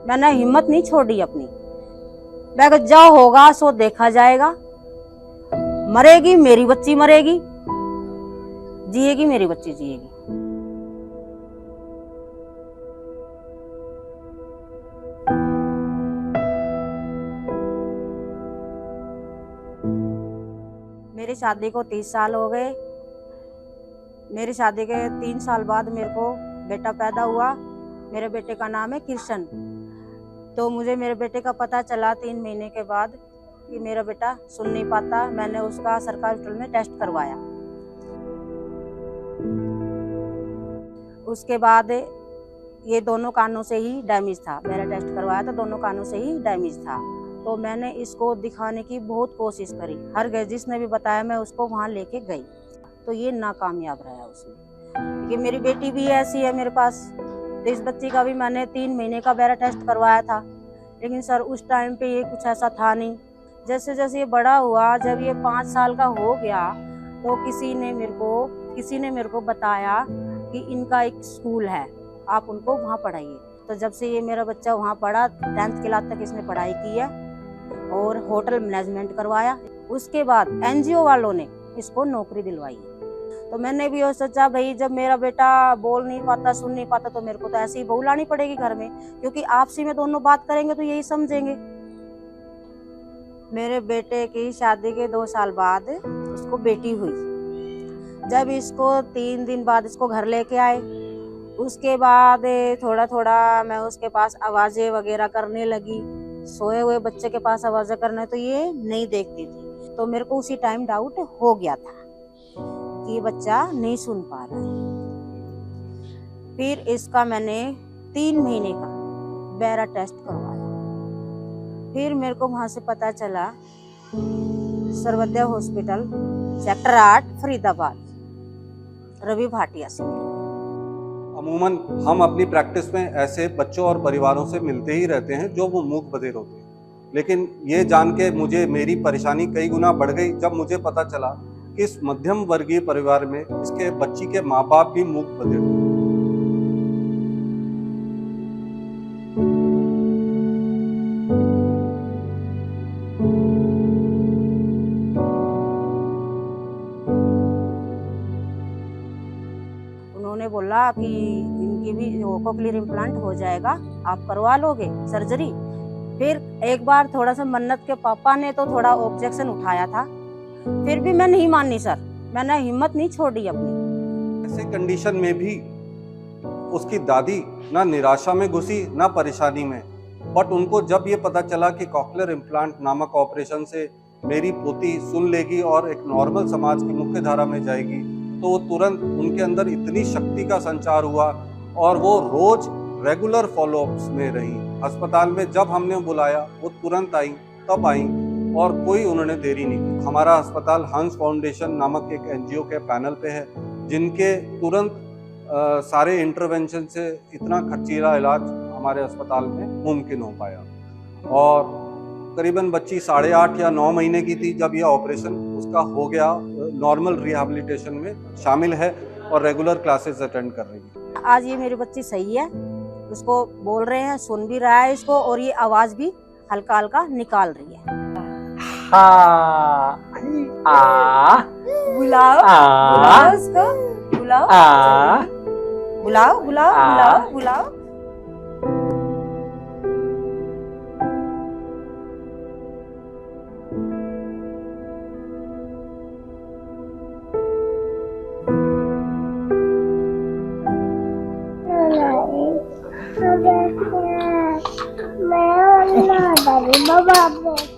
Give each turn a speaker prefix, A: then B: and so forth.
A: मैंने हिम्मत नहीं छोड़ी अपनी। मैं कहा जो होगा सो देखा जाएगा। मरेगी मेरी बच्ची मरेगी, जिएगी मेरी बच्ची जिएगी। मेरी शादी को 30 साल हो गए। मेरी शादी के 3 साल बाद मेरे को बेटा पैदा हुआ। मेरे बेटे का नाम है कृष्ण। तो मुझे मेरे बेटे का पता चला 3 महीने के बाद कि मेरा बेटा सुन नहीं पाता। मैंने उसका सरकारी हॉस्पिटल में टेस्ट करवाया। उसके बाद ये दोनों कानों से ही डैमेज था। मेरा टेस्ट करवाया तो दोनों कानों से ही डैमेज था। तो मैंने इसको दिखाने की बहुत कोशिश करी। हर गए जिसने भी बताया मैं उसको वहाँ लेके गई, तो ये नाकामयाब रहा उसमें। क्योंकि मेरी बेटी भी ऐसी है मेरे पास। तो इस बच्ची का भी मैंने 3 महीने का बेरा टेस्ट करवाया था, लेकिन सर उस टाइम पे ये कुछ ऐसा था नहीं। जैसे जैसे ये बड़ा हुआ, जब ये 5 साल का हो गया तो किसी ने मेरे को बताया कि इनका एक स्कूल है, आप उनको वहाँ पढ़ाइए। तो जब से ये मेरा बच्चा वहाँ पढ़ा, 10th क्लास तक इसने पढ़ाई की है और होटल मैनेजमेंट करवाया। उसके बाद NGO वालों ने इसको नौकरी दिलवाई। तो मैंने भी ये सोचा भाई जब मेरा बेटा बोल नहीं पाता, सुन नहीं पाता, तो मेरे को तो ऐसे ही बहू लानी पड़ेगी घर में, क्योंकि आपसी में दोनों बात करेंगे तो यही समझेंगे। मेरे बेटे की शादी के 2 साल बाद उसको बेटी हुई। जब इसको 3 दिन बाद इसको घर लेके आए, उसके बाद थोड़ा थोड़ा मैं उसके पास आवाजें वगैरह करने लगी। सोए हुए बच्चे के पास आवाजें करने तो ये नहीं देखती थी। तो मेरे को उसी टाइम डाउट हो गया था कि ये बच्चा नहीं सुन पा रहा है। फिर इसका मैंने 3 महीने का बेरा टेस्ट करवाया। फिर मेरे को वहां से पता चला सर्वोदय हॉस्पिटल सेक्टर 8 फरीदाबाद, रवि भाटिया से।
B: अमूमन हम अपनी प्रैक्टिस में ऐसे बच्चों और परिवारों से मिलते ही रहते हैं जो वो मूक बधिर होते हैं। लेकिन ये जान के मुझे मेरी परेशानी कई गुना बढ़ गई जब मुझे पता चला कि इस मध्यम वर्गीय परिवार में इसके बच्ची के माँ बाप भी मूक बधिर थे।
A: उन्होंने बोला कि इनकी भी कोक्लियर इम्प्लांट हो जाएगा, आप करवा लोगे सर्जरी। फिर एक बार थोड़ा सा मन्नत के पापा ने तो थोड़ा ऑब्जेक्शन उठाया था, फिर भी मैं नहीं मानी सर। मैंने हिम्मत नहीं छोड़ी अपनी।
B: ऐसे कंडीशन में भी उसकी दादी ना निराशा में घुसी ना परेशानी में। बट उनको जब ये पता चला कि कॉक्लियर इम्प्लांट नामक ऑपरेशन से मेरी पोती सुन लेगी और एक नॉर्मल समाज की मुख्य धारा में जाएगी, तो वो तुरंत उनके अंदर इतनी शक्ति का संचार हुआ और वो रोज रेगुलर फॉलोअप्स में रही। अस्पताल में जब हमने बुलाया वो तुरंत आई, तब आई और कोई उन्होंने देरी नहीं की। हमारा अस्पताल हंस फाउंडेशन नामक एक NGO के पैनल पे है, जिनके तुरंत सारे इंटरवेंशन से इतना खर्चीला इलाज हमारे अस्पताल में मुमकिन हो पाया। और करीबन बच्ची 8.5 या 9 महीने की थी जब यह ऑपरेशन उसका हो गया। नॉर्मल रिहैबिलिटेशन में शामिल है और रेगुलर क्लासेस अटेंड कर रही है।
A: आज ये मेरी बच्ची सही है, उसको बोल रहे हैं, सुन भी रहा है इसको, और ये आवाज भी हल्का हल्का निकाल रही है। बुलाओ बुलाओ उसको, बुलाओ बुलाओ बुलाओ बुलाओ बुलाओ।
C: मैं